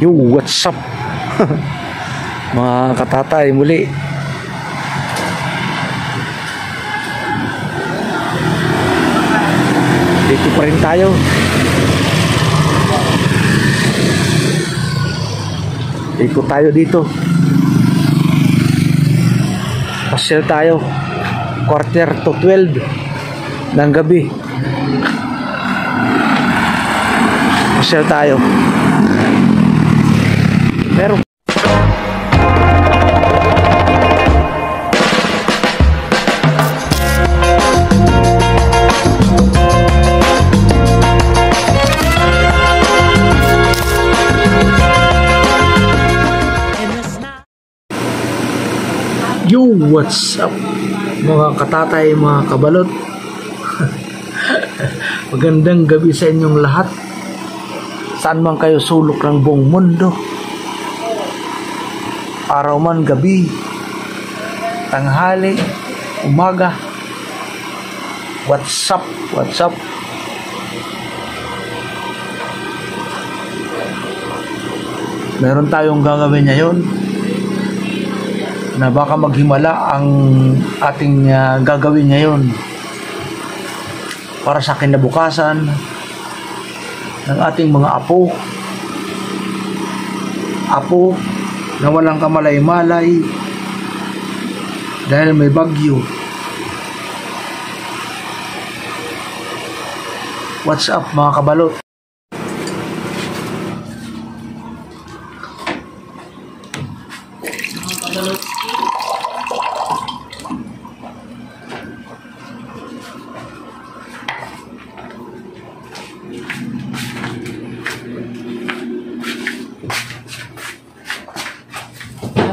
Yo, what's up? Mga katatay, muli dito pa rin tayo. Ikot tayo dito. Pasyal tayo 11:45 ng gabi. Pasyal tayo. Pero yo, what's up mga katatay, mga kabalot. Magandang gabi sa inyong lahat, saan man kayo sulok ng buong mundo, araw man, gabi, tanghali, umaga. What's up, what's up. Meron tayong gagawin ngayon na baka maghimala ang ating gagawin ngayon para sa kinabukasan ng ating mga apo na walang kamalay-malay dahil may bagyo. What's up mga kabalot?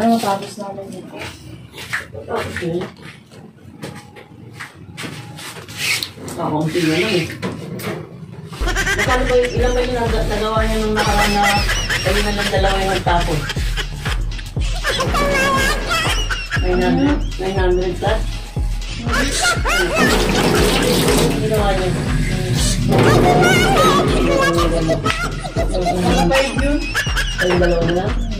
Ano tapos namin dito? Okay. Kakunti na lang eh. Magkano ba yung ilan ba yung nagawa niya nung nakaraan na kayo na lang dalawa yung nagtapon? 900 plus? Ginawa niya. Ano ba yun? Kayong dalawa na lang?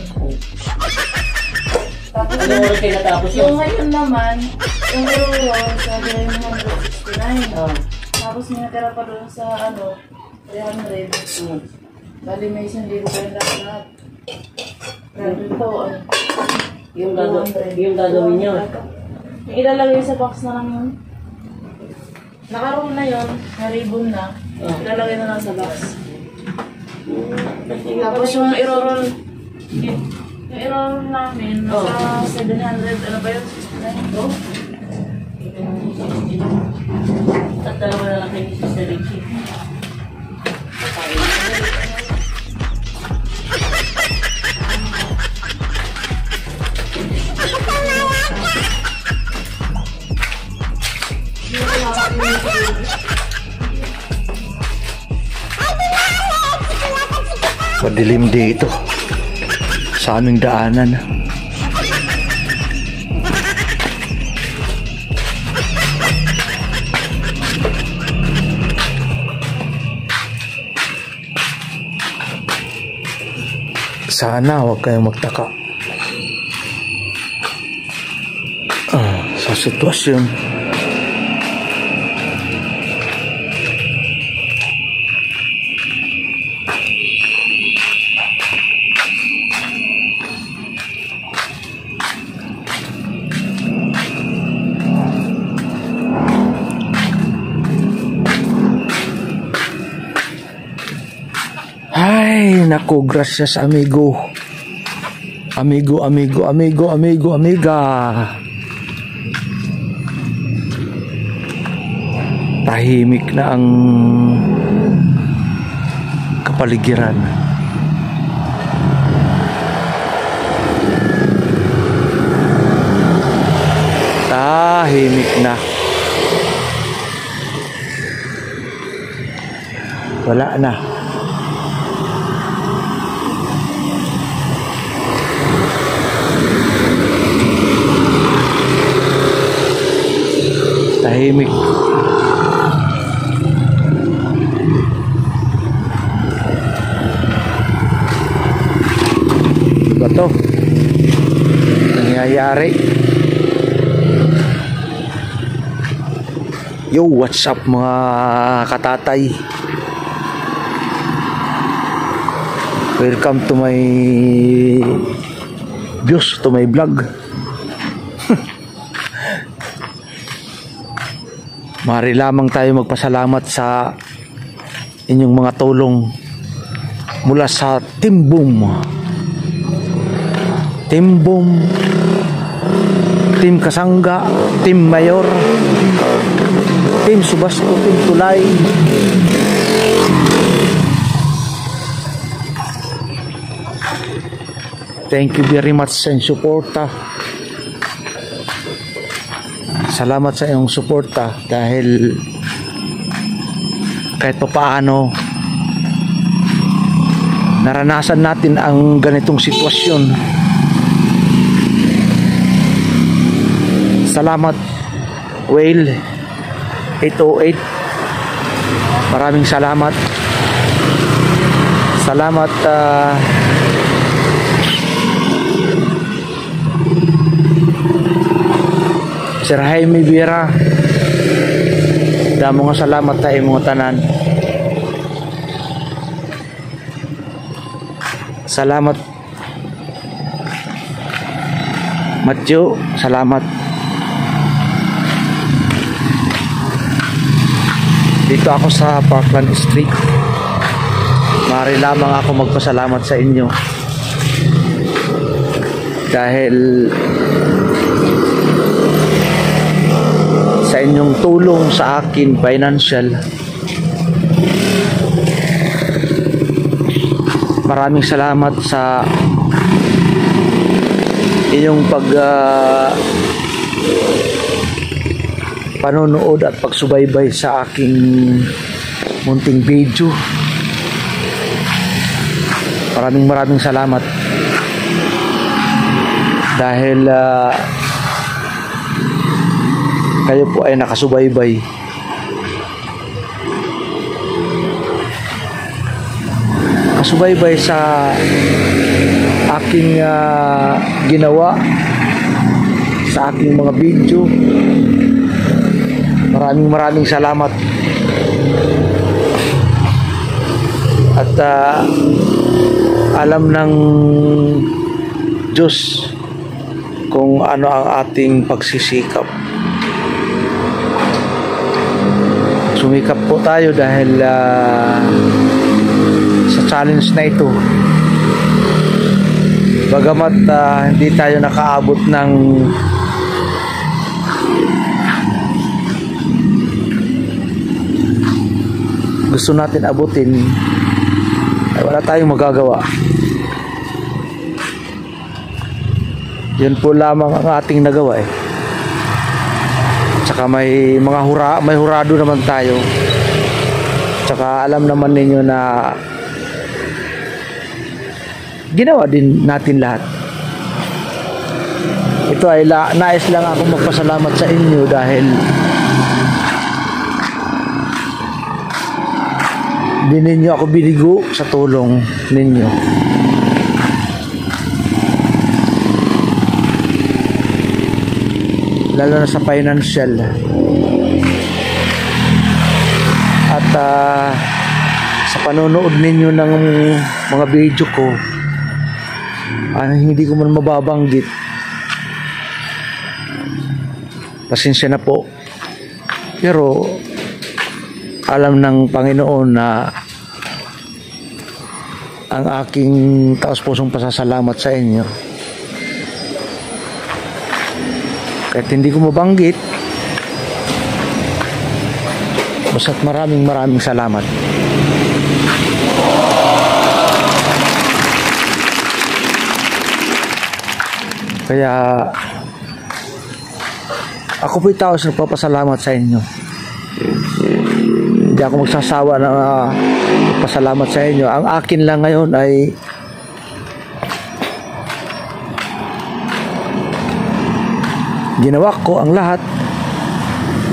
Tapos ano oras kayo natapos yun? Yung ngayon naman, yung roll sa 969. Tapos may natira pa doon sa 300. Bali may 1,000 kayo lahat. Grabe po, yung gagawin nyo. Yung ilalagay sa box na lang yun. Nakaroon na yun, na-ribbon na. Ilalagay na lang sa box. Tapos yung i-roll namin, nasa 700, ano ba yun? 69? At dalawa na lang kayo ni Sister Richie. Madilim dito sa aming daanan. Sana huwag kayong magtaka sa sitwasyon. Ay, naku, gracias amigo. Amiga. Tahimik na ang kapaligiran. Tahimik na. Wala na. Tahimik. nangyayari. Yo, what's up mga katatay? Welcome to my views, to my vlog. Mari lamang tayo magpasalamat sa inyong mga tulong mula sa Team Boom, Team Kasangga, Team Mayor, Team Subasto, Team Tulay. Thank you very much sa inyong suporta. Salamat sa iyong suporta dahil kahit pa paano naranasan natin ang ganitong sitwasyon. Salamat Whale 808. Maraming salamat. Salamat Sir Jaime Viera. Damo nga salamat tayo mga tanan. Salamat Matthew, salamat. Dito ako sa Parkland Street. Mari lamang ako magpasalamat sa inyo dahil sa inyong tulong sa akin financial. Maraming salamat sa inyong panonood at pagsubaybay sa aking munting video. Maraming salamat dahil kayo po ay nakasubaybay. Nakasubaybay sa aking ginawa, sa aking mga video. Maraming salamat. At alam ng Diyos kung ano ang ating pagsisikap. Sumikap po tayo dahil sa challenge na ito. Bagamat hindi tayo nakaabot ng gusto natin abutin, ay wala tayong magagawa. Yun po lamang ang ating nagawa eh. Tsaka may hurado naman tayo. Tsaka alam naman ninyo na ginawa din natin lahat. Ito ay nais lang ako magpasalamat sa inyo dahil di ninyo ako binigo sa tulong ninyo. Lalo na sa financial. At sa panonood ninyo ng mga video ko, hindi ko man mababanggit. Pasensya na po. Pero alam ng Panginoon na ang aking taos-pusong pasasalamat sa inyo. Kahit hindi ko mabanggit, basta't maraming salamat. Kaya ako po'y tao sa nagpapasalamat sa inyo. Hindi ako magsasawa na magpasalamat sa inyo. Ang akin lang ngayon ay ginawa ko ang lahat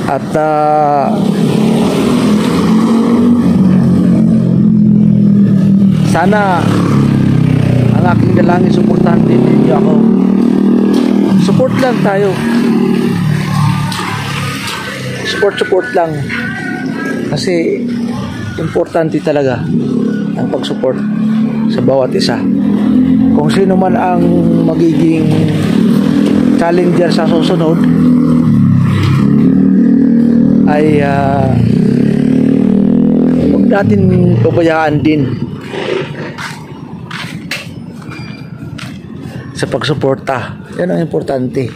at sana ang aking dalangin suportahan din ninyo ako support lang tayo. Support lang. Kasi importante talaga ang pag-support sa bawat isa. Kung sino man ang magiging challenger sa susunod ay huwag natin pabayaan din sa pagsuporta. Yan ang importante.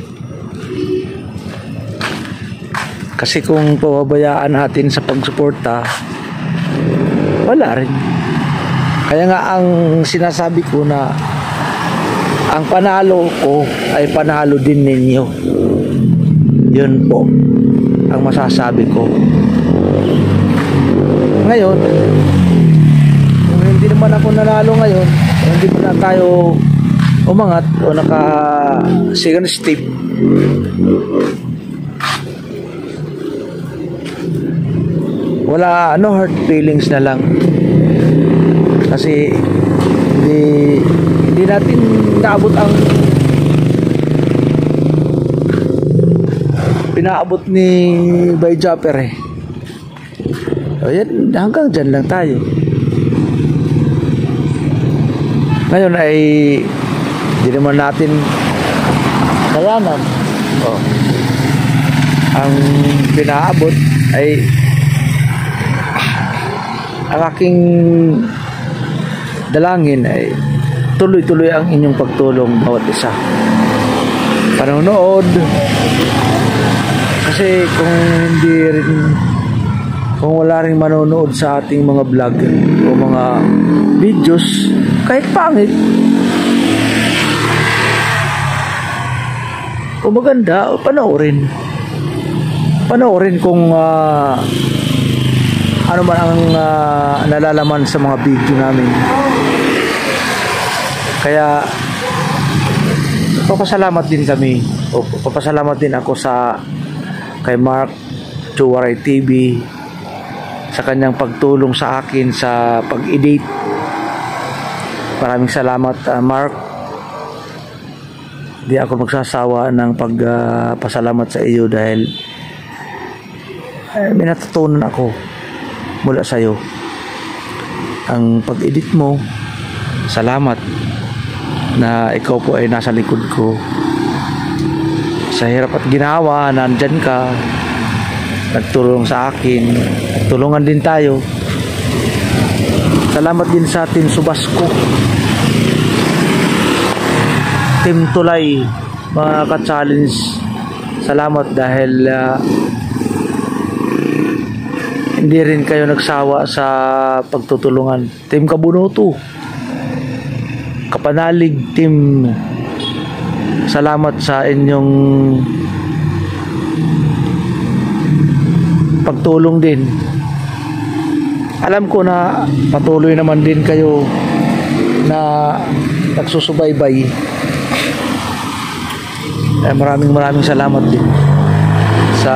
Kasi kung pababayaan natin sa pagsuporta, wala rin. Kaya nga ang sinasabi ko na ang panalo ko ay panalo din ninyo. Yun po ang masasabi ko. Ngayon, kung hindi naman ako nanalo ngayon, hindi mo na tayo umangat o naka second step, wala, no hurt feelings na lang. Kasi hindi natin naabot ang pinaabot ni Bay Japper eh. O yan, hanggang dyan lang tayo. Ngayon ay hindi naman natin kayanan. Ang pinaabot ay ang aking dalangin ay tuloy-tuloy ang inyong pagtulong bawat isa. Panonood. Kasi kung wala rin manonood sa ating mga vlog o mga videos, kahit pangit o maganda, panoorin kung ano man ang nalalaman sa mga video namin. Kaya papasalamat din kami o papasalamat din ako kay Mark Chuwaray TV sa kanyang pagtulong sa akin sa pag-edit. Maraming salamat, Mark. Di ako magsasawa ng pagpasalamat sa iyo dahil may natutunan ako mula sa iyo. Ang pag-edit mo, salamat na ikaw po ay nasa likod ko. Sa hirap at ginawa, nandyan ka, nagtulong sa akin, tulungan din tayo. Salamat din sa Team Subasco, Team Tulay, mga ka-challenge. Salamat dahil hindi rin kayo nagsawa sa pagtutulungan. Team Kabunuto, Kapanalig Team, salamat sa inyong pagtulong din. Alam ko na patuloy naman din kayo na nagsusubaybay. Maraming salamat din sa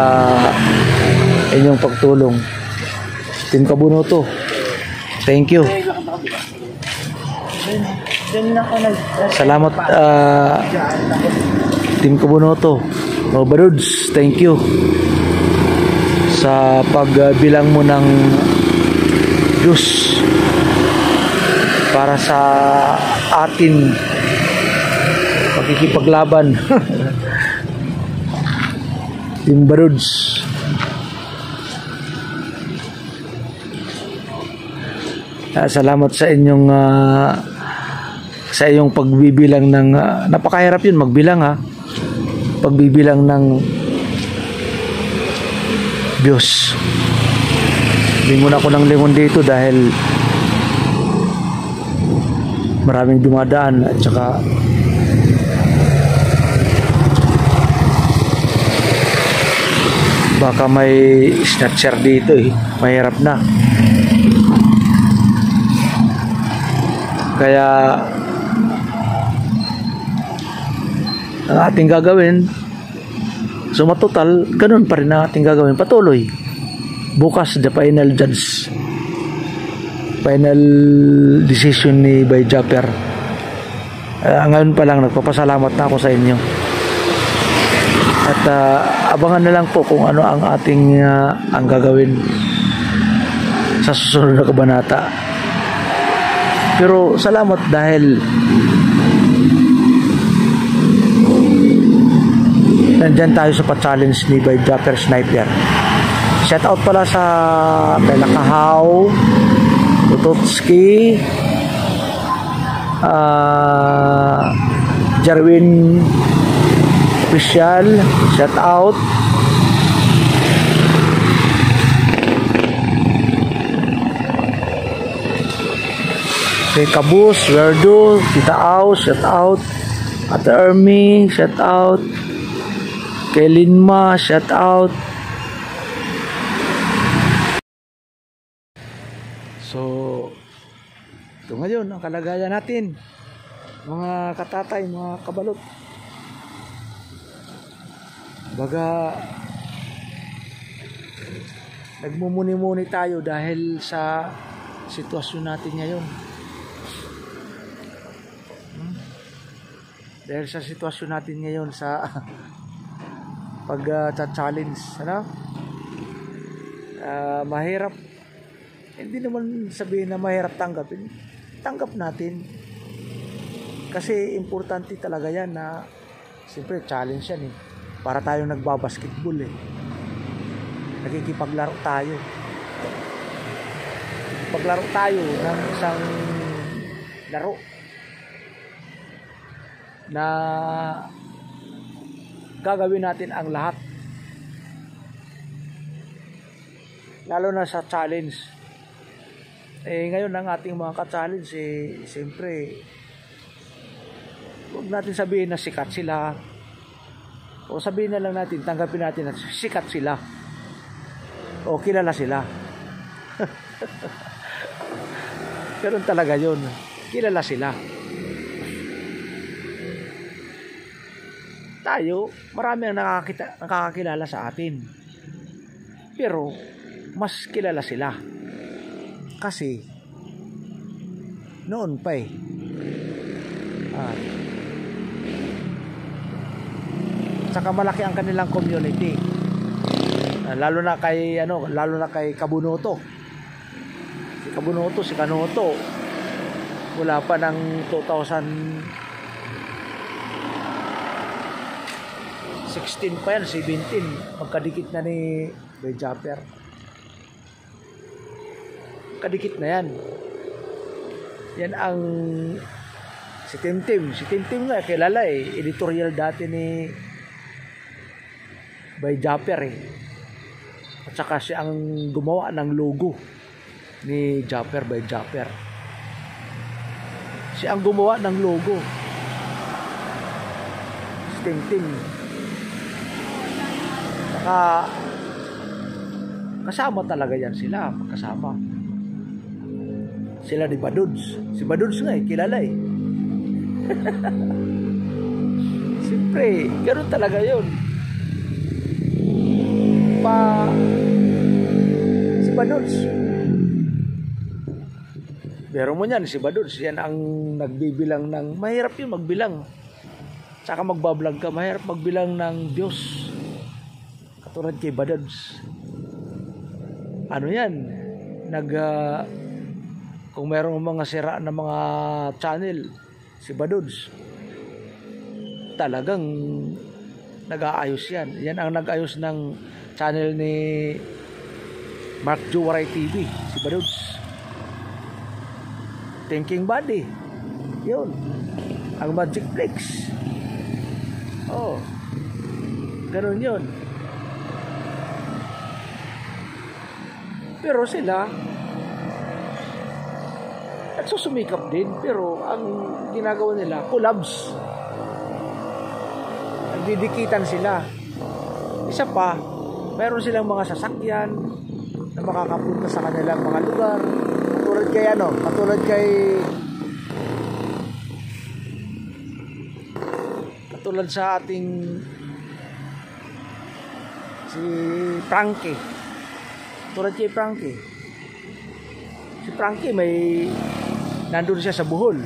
inyong pagtulong. Team Kabunuto, thank you. Salamat, Team Kabunuto. Baruds, thank you sa pagbilang mo ng Diyos para sa atin pakikipaglaban. Team Baruds, salamat sa inyong sa iyong pagbibilang ng napakahirap yun magbilang, pagbibilang ng Diyos. Lingon ako ng lingon dito dahil maraming dumadaan at saka baka may snatcher dito mahirap na. Kaya ang ating gagawin, matotal, ganun pa rin ang ating gagawin. Patuloy. Bukas, the final judge. Final decision ni Bay Japper. Ngayon pa lang, nagpapasalamat na ako sa inyo. At abangan na lang po kung ano ang ating ang gagawin sa susunod na kabanata. Pero salamat dahil nandyan tayo sa pa-challenge ni Bay Japper Sniper. Shout out pala sa Bella Kahaw, Tutotski, Jarwin Official, shout out. Kay Kabus, Verdo, Tita Au, shout out. Ate Ermi, shout out. Kay Linma, shout out. So, ito ngayon ang kalagayan natin, mga katatay, mga kabalot. Baga nagmumuni-muni tayo dahil sa sitwasyon natin ngayon. Dahil sa sitwasyon natin ngayon sa pag-challenge, ano? Mahirap. Hindi naman sabihin na mahirap tanggapin. Tanggap natin. Kasi importante talaga yan na siyempre challenge yan eh. Para tayo nagbabasketball eh. Nakikipaglaro tayo. Paglaro tayo ng isang laro na gagawin natin ang lahat. Lalo na sa challenge. Ngayon ang ating mga ka-challenge siyempre huwag natin sabihin na sikat sila. O sabihin na lang natin, tanggapin natin na sikat sila. O kilala sila. Ganun talaga yun. Kilala sila. Tayo, marami ang nakakakilala sa atin. Pero, mas kilala sila. Kasi, noon pa eh. Saka malaki ang kanilang community. Lalo na kay Kabunoto. Si Kabunoto, si Kanoto. Wala pa ng 2016 pa yan, 17. Magkadikit na ni Bay Japper. Kadikit na yan. Yan ang si Tim. Si Tim nga kilala eh. Editorial dati ni Bay Japper eh. At saka siya ang gumawa ng logo ni Japper, Bay Japper. Siya ang gumawa ng logo. Si Tim. Saka kasama talaga yan sila. Kasama. Sila ni Baduds. Si Baduds nga eh, kilala eh. Siyempre, ganoon talaga yun. Si Baduds. Pero mo yan, si Baduds, yan ang nagbibilang ng, mahirap yun magbilang. Tsaka magbablog ka, mahirap magbilang ng Diyos. Katulad kay Baduds. Ano yan? Kung mayroong mga sira na mga channel, si Baduds, talagang nag-aayos yan. Yan ang nag-ayos ng channel ni Mark Juwaray TV, si Baduds. Thinking Body, yun. Ang Magic Flex. Oh, ganun yun. Pero sila nagsusumikap din, pero ang ginagawa nila collabs. Nagdidikitan sila. Isa pa, mayroon silang mga sasakyan na makakapunta sa kanilang mga lugar. Katulad sa ating si Frankie. Katulad kay Frankie. Si Frankie nandun siya sa Bohol.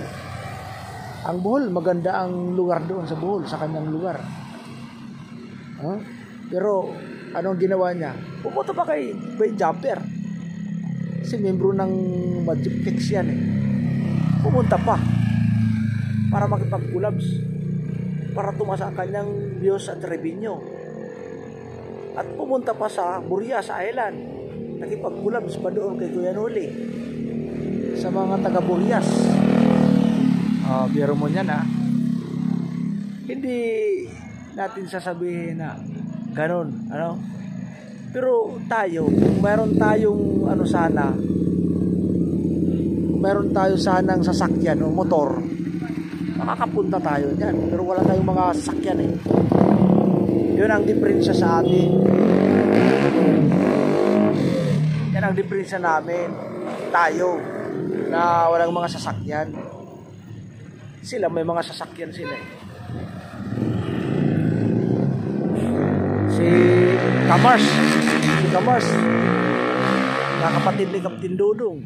Ang Bohol, maganda ang lugar doon sa Bohol, sa kanyang lugar. Huh? Pero anong ginawa niya? Pumunta pa kay Bay Jumper. Kasi membro ng Magicflex yan eh. Pumunta pa para makipag-collabs, para tumasa ang kanyang views at revenue. At pumunta pa sa Burias Island, nakipag-collabs pa doon kay Kuya Noli sa mga taga Burias. Biro mo niyan ha. Hindi natin sasabihin na ganun, ano? Pero tayo, kung meron tayong meron tayo sanang sasakyan o motor, makakapunta tayo dyan. Pero wala tayong mga sasakyan eh. Yun ang diferensya sa atin. Yan ang diferensya namin. Tayo na walang mga sasakyan. Sila may mga sasakyan sila eh. Si Kamars, nakapatid ni Captain Dodong.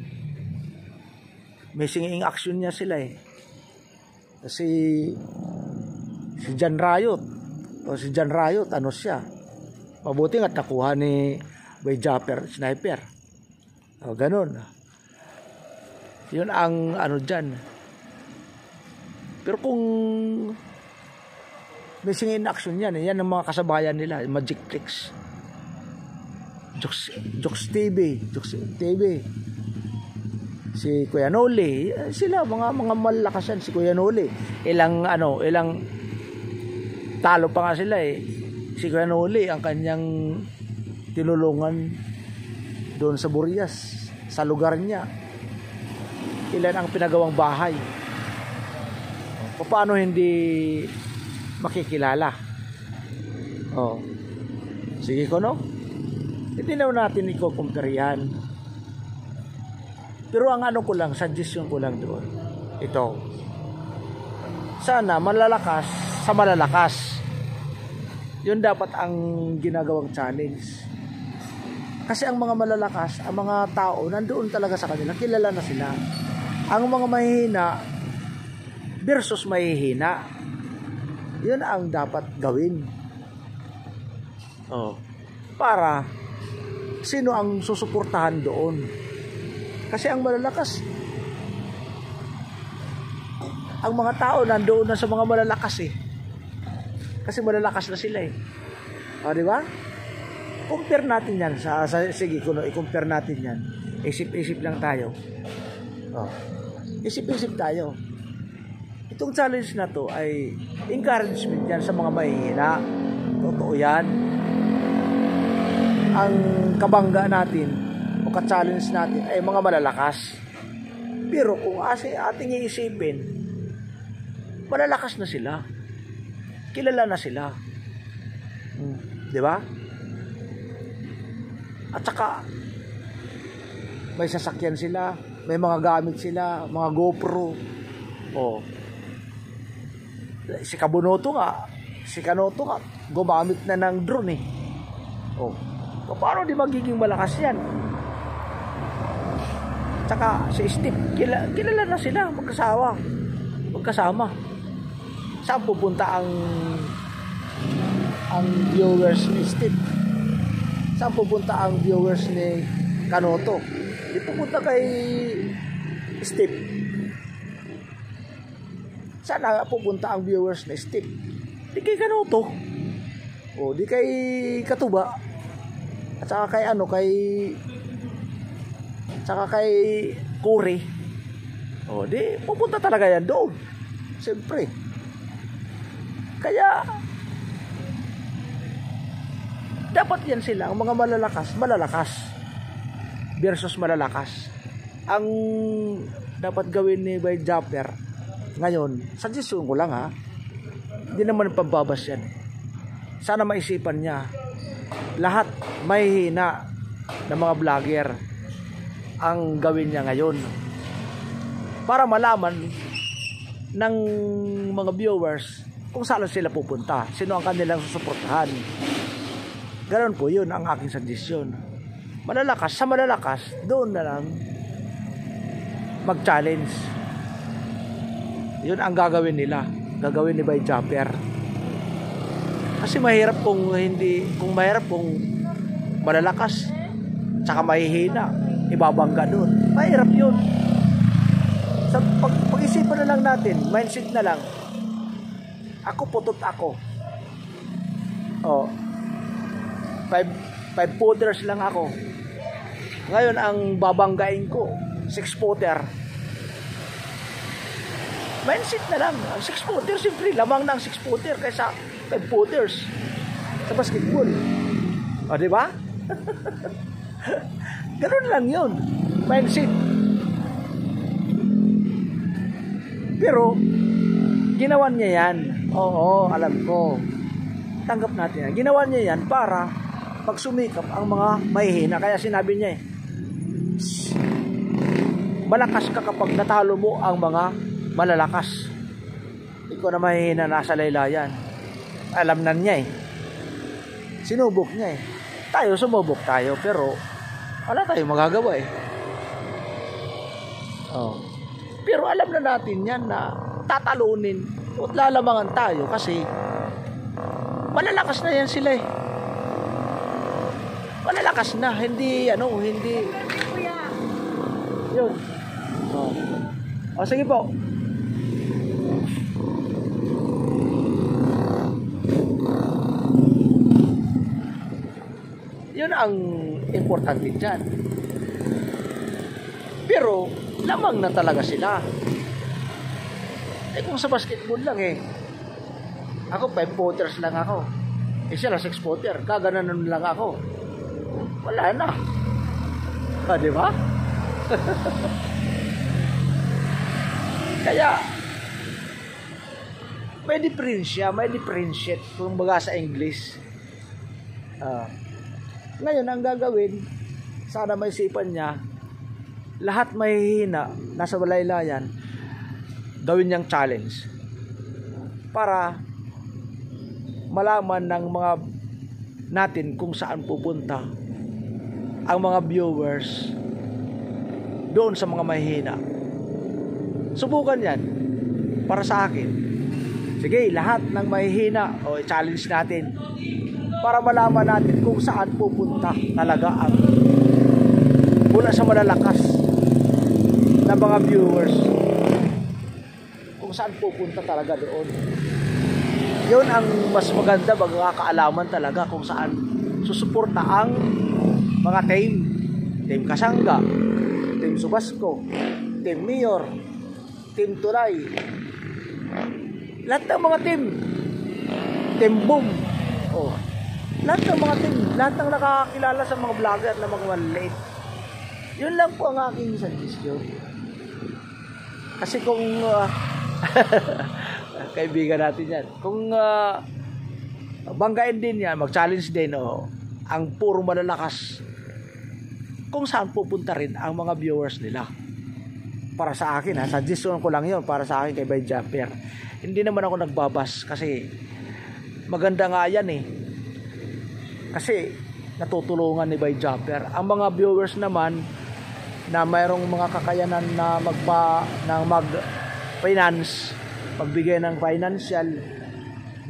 May singing action niya sila eh. Si John Riot, ano siya? Mabuti nga't nakuha ni Bay Jumper, sniper. Ganun. Yun ang ano dyan. Pero kung may singing action yan, yan ang mga kasabayan nila, Magicflex, Jokes TV, si Kuya Noli, sila mga malakas yan. Si Kuya Noli, ilang talo pa nga sila eh. Si Kuya Noli, ang kanyang tinulungan doon sa Burias, sa lugar niya, ilan ang pinagawang bahay. Paano hindi makikilala? Sige ko no? Hindi na natin i-compare yan. Pero ang ano ko lang, suggestion ko lang doon, ito, sana malalakas sa malalakas. Yun dapat ang ginagawang challenge. Kasi ang mga malalakas, ang mga tao, nandoon talaga sa kanila, kilala na sila. Ang mga mahihina versus mahihina, yun ang dapat gawin. Para sino ang susuportahan doon? Kasi ang malalakas, ang mga tao nandoon na sa mga malalakas eh. Kasi malalakas na sila eh. Di ba? Compare natin yan. Sige, i-compare natin yan. Isip-isip lang tayo. Isip-isip tayo. Itong challenge na to ay encouragement yan sa mga mahihina. Totoo yan. Ang kabangga natin o ka-challenge natin ay mga malalakas. Pero kung ating iisipin, malalakas na sila. Kilala na sila. Di ba? At saka may sasakyan sila, may mga gamit sila, mga GoPro. Si Kanoto nga, gumamit na ng drone eh. Paano di magiging malakas yan? Tsaka si Steve, kilala na sila, magkasama. Saan pupunta ang viewers ni Steve? Saan pupunta ang viewers ni Kanoto? Di pupunta kay Steve. Saan pupunta ang viewers ni Steve? Di kay Kanoto. Di kay Katuba. At saka kay Kuri. Di pupunta talaga yan doon. Siyempre. Kaya dapat yan sila, ang mga malalakas versus malalakas. Ang dapat gawin ni Bay Jumper ngayon, suggestion ko lang ha, hindi naman pambabas yan. Sana maisipan niya, lahat may hina ng mga vlogger ang gawin niya ngayon para malaman ng mga viewers kung saan sila pupunta, sino ang kanilang susuportahan. Ganon po, yun ang aking suggestion. Malalakas sa malalakas, doon na lang mag-challenge. Yun ang gagawin nila, gagawin ni Bay Jumper. Kasi mahirap kung malalakas tsaka mahihina, ibabangga doon. Mahirap yun. Sa pag-isipan na lang natin, mindset na lang. Ako putot ako. Oh. 5 footers lang ako. Ngayon ang babanggain ko 6 footer. Mindset na lang. Ang 6 footer siyempre lamang na ang 6 footer kaysa 5 footers sa basketball. O di ba? Ganun lang 'yun. Mindset. Pero ginawa niya 'yan. Oo, alam ko. Tanggap natin 'yan. Ginawa niya 'yan para pagsumikap ang mga mahihina. Kaya sinabi niya malakas ka kapag natalo mo ang mga malalakas. Ikaw na mahihina, nasa laylayan. Alam na niya sinubok niya Tayo sumubok tayo, pero wala tayong magagawa Pero alam na natin yan na tatalunin at lalamangan tayo kasi malalakas na yan sila malalakas na, hindi yun. Sige po. Yun ang importante dyan. Pero lamang na talaga sila. Kung sa basketball lang ako 5 footers lang ako. Sila 6 footer, kagananon lang ako. Wala na. Di ba? Kaya may differentiate kung baga sa English. Ngayon ang gagawin, sana may isipan niya, lahat mahihina nasa walaylayan, gawin niyang challenge para malaman ng mga natin kung saan pupunta ang mga viewers doon sa mga mahihina. Subukan yan para sa akin. Sige, lahat ng mahihina i-challenge natin para malaman natin kung saan pupunta talaga ang mula sa malalakas na mga viewers, kung saan pupunta talaga doon. Yun ang mas maganda, magkakaalaman talaga kung saan susuporta ang mga team Kasangga, team Subasco, team Mayor, team Tulay, lahat ng mga team Boom, lahat ng mga team, lahat ng nakakakilala sa mga vlogger na mga maliliit. Yun lang po ang aking suggestion. Kasi kung kaibigan natin yan, kung banggain din yan, mag-challenge din ang puro malalakas, kung saan pupunta rin ang mga viewers nila. Para sa akin suggestion ko lang yun para sa akin kay Bay Jumper. Hindi naman ako nagbabas kasi maganda nga yan kasi natutulungan ni Bay Jumper. Ang mga viewers naman na mayroong mga kakayanan na mag-finance, magbigay ng financial,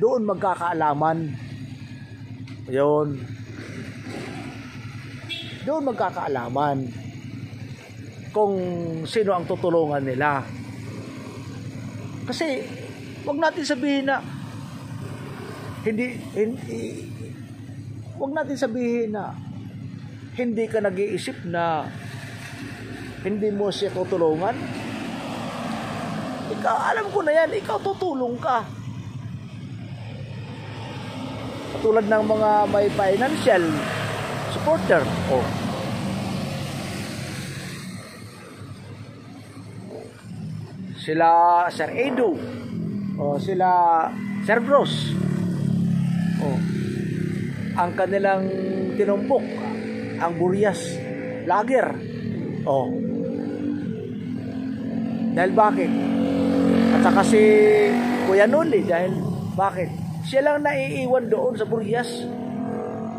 doon magkakaalaman. Yun. Doon magkakaalaman kung sino ang tutulungan nila. Kasi wag natin sabihin na wag natin sabihin na hindi ka nag-iisip na hindi mo siya tutulungan. Ikaw, alam ko na yan, ikaw tutulong ka. Katulad ng mga may financial supporter. Sila Sir Edu, sila Sir Bros, ang kanilang tinumpok, ang Burias Lager. Dahil bakit? At saka si Kuya Noli, dahil bakit? Siya lang naiiwan doon sa Burias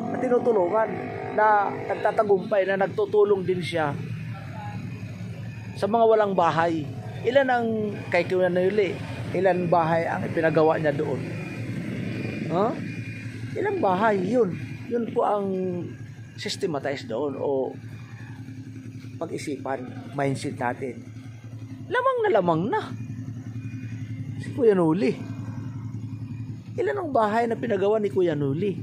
na tinutulungan, na nagtatagumpay, na nagtutulong din siya sa mga walang bahay. Ilan ang kay Kuya Noli, ilan bahay ang ipinagawa niya doon? Ilang bahay, yun. Yun po ang systematize doon o pag-isipan, mindset natin. Lamang na. Si Kuya Noli. Ilan ang bahay na pinagawa ni Kuya Noli?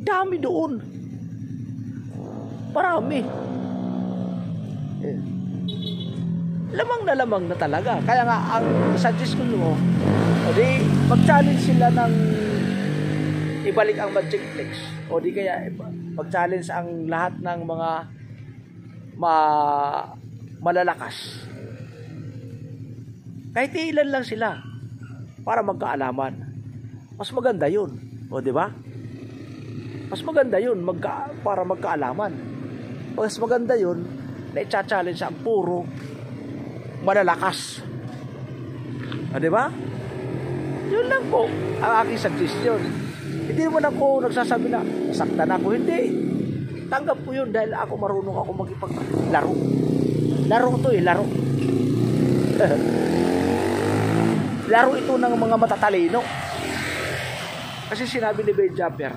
Dami doon. Marami. Lamang na talaga. Kaya nga, ang suggest ko mo, o di, mag-challenge sila ng ibalik ang Magicplex. O di kaya, mag-challenge ang lahat ng mga malalakas. Kahit ilan lang sila para magkaalaman. Mas maganda yun. O di ba? Mas maganda yun para magkaalaman. Mas maganda yun na i-challenge ang puro malalakas. O di ba? Yun lang po ang aking suggestion. Hindi naman ako nagsasabi na saktan ako. Hindi. Tanggap ko yun dahil ako marunong ako makipaglaro. Laro to laro. Laro ito ng mga matatalino. Kasi sinabi ni Ben Japper,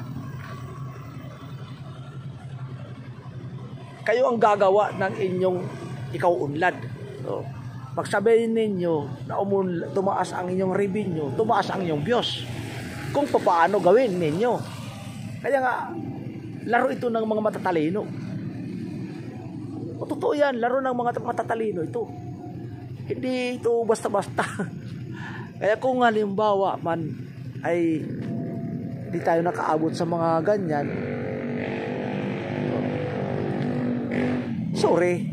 kayo ang gagawa ng inyong ikaw unlad. So, pag sabihin ninyo na tumaas ang inyong revenue, tumaas ang inyong Diyos. Kung paano gawin ninyo. Kaya nga, laro ito ng mga matatalino. O totoo yan, laro ng mga matatalino ito. Hindi ito basta-basta. Kaya kung halimbawa man ay di tayo nakaabot sa mga ganyan, sorry.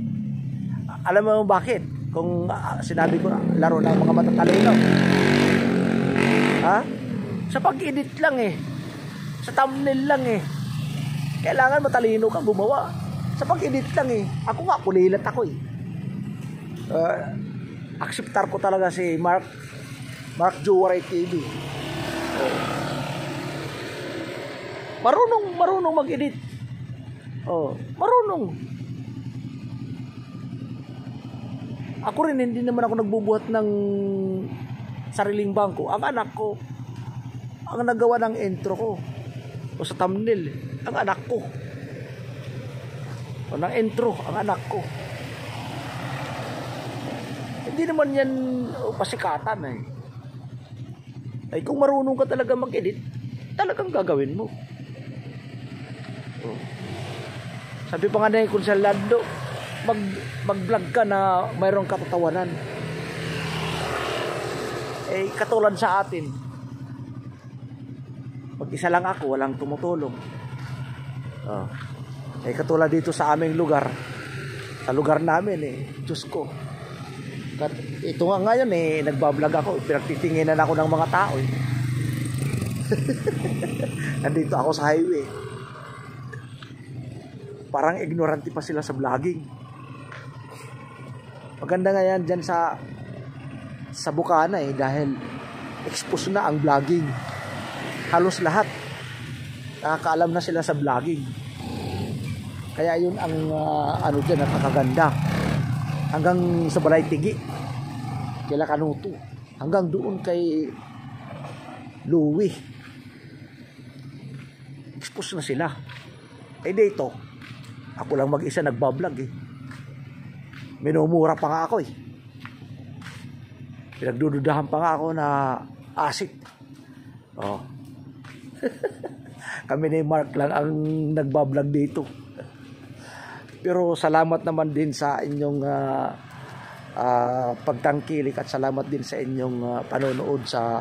Alam mo bakit? Kung sinabi ko na laro ng mga matatalino. Ha? Sa pag-edit lang sa thumbnail lang kailangan matalino kang gumawa. Sa pag-edit lang ako nga pulilat ako acceptar ko talaga si Mark Juwaray TV. Marunong mag-edit. Marunong. Ako rin, hindi naman ako nagbubuhat ng sariling bangko. Ang anak ko ang nagawa ng intro ko o sa thumbnail. Ang anak ko. O ng intro, ang anak ko. Hindi naman yan pasikatan Ay kung marunong ka talaga mag-edit, talagang gagawin mo. Sabi pa nga na kung sa Lando, mag-vlog ka na mayroong katatawanan. Katulad sa atin, mag-isa lang ako, walang tumutulong. Katulad dito sa aming lugar, sa lugar namin Diyos ko. Ito nga ngayon nagbablog ako, pinagtitinginan ako ng mga tao Nandito ako sa highway. Parang ignorante pa sila sa vlogging. Maganda nga yan dyan sa Bukana dahil expose na ang vlogging. Halos lahat nakakaalam na sila sa vlogging. Kaya yun ang dyan at nakaganda. Hanggang sa Balay Tigi, kila Kanuto, hanggang doon kay Louie, expose na sila. Dito ako lang mag-isa nagbablog minumura pa nga ako pinagdududahan pa nga ako na asik. Kami ni Mark lang ang nagbablog dito. Pero salamat naman din sa inyong pagtangkilik at salamat din sa inyong panonood sa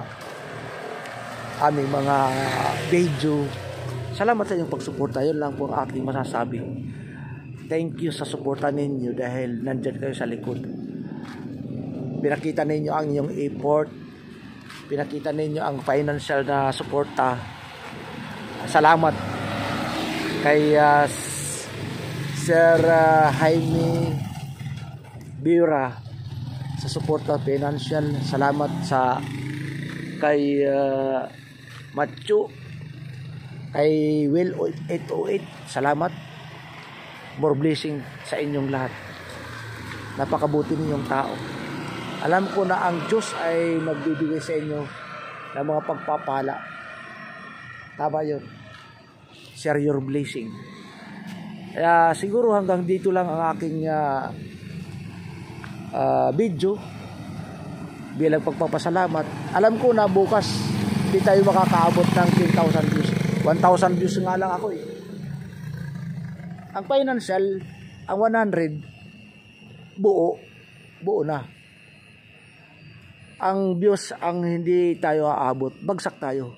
aming mga video. Salamat sa inyong pagsuporta. Yun lang po ang aking masasabi. Thank you sa suporta ninyo dahil nandyan kayo sa likod. Pinakita ninyo ang inyong effort. Pinakita ninyo ang financial na suporta. Salamat kay Sir Jaime Biura sa suporta financial. Salamat sa kay Machu, kay Will 808. Salamat. More blessing sa inyong lahat. Napakabuti ninyong tao. Alam ko na ang Diyos ay magbibigay sa inyo ng mga pagpapala Tama yun. Share your blessing. Kaya siguro hanggang dito lang ang aking video bilang pagpapasalamat. Alam ko na bukas di tayo makakaabot ng 10,000 views. 1,000 views nga lang ako eh. Ang financial, ang 100 buo na. Ang views ang hindi tayo aabot, bagsak tayo.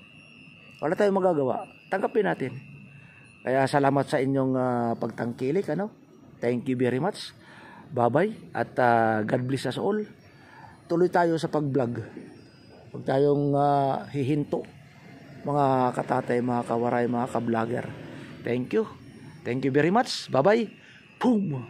Wala tayong magagawa. Tanggapin natin. Kaya salamat sa inyong pagtangkilik, ano? Thank you very much. Bye-bye at God bless us all. Tuloy tayo sa pag-vlog. Huwag tayong hihinto, mga katatay, mga kawaray, mga ka-vlogger. Thank you. Thank you very much. Bye-bye. Boom!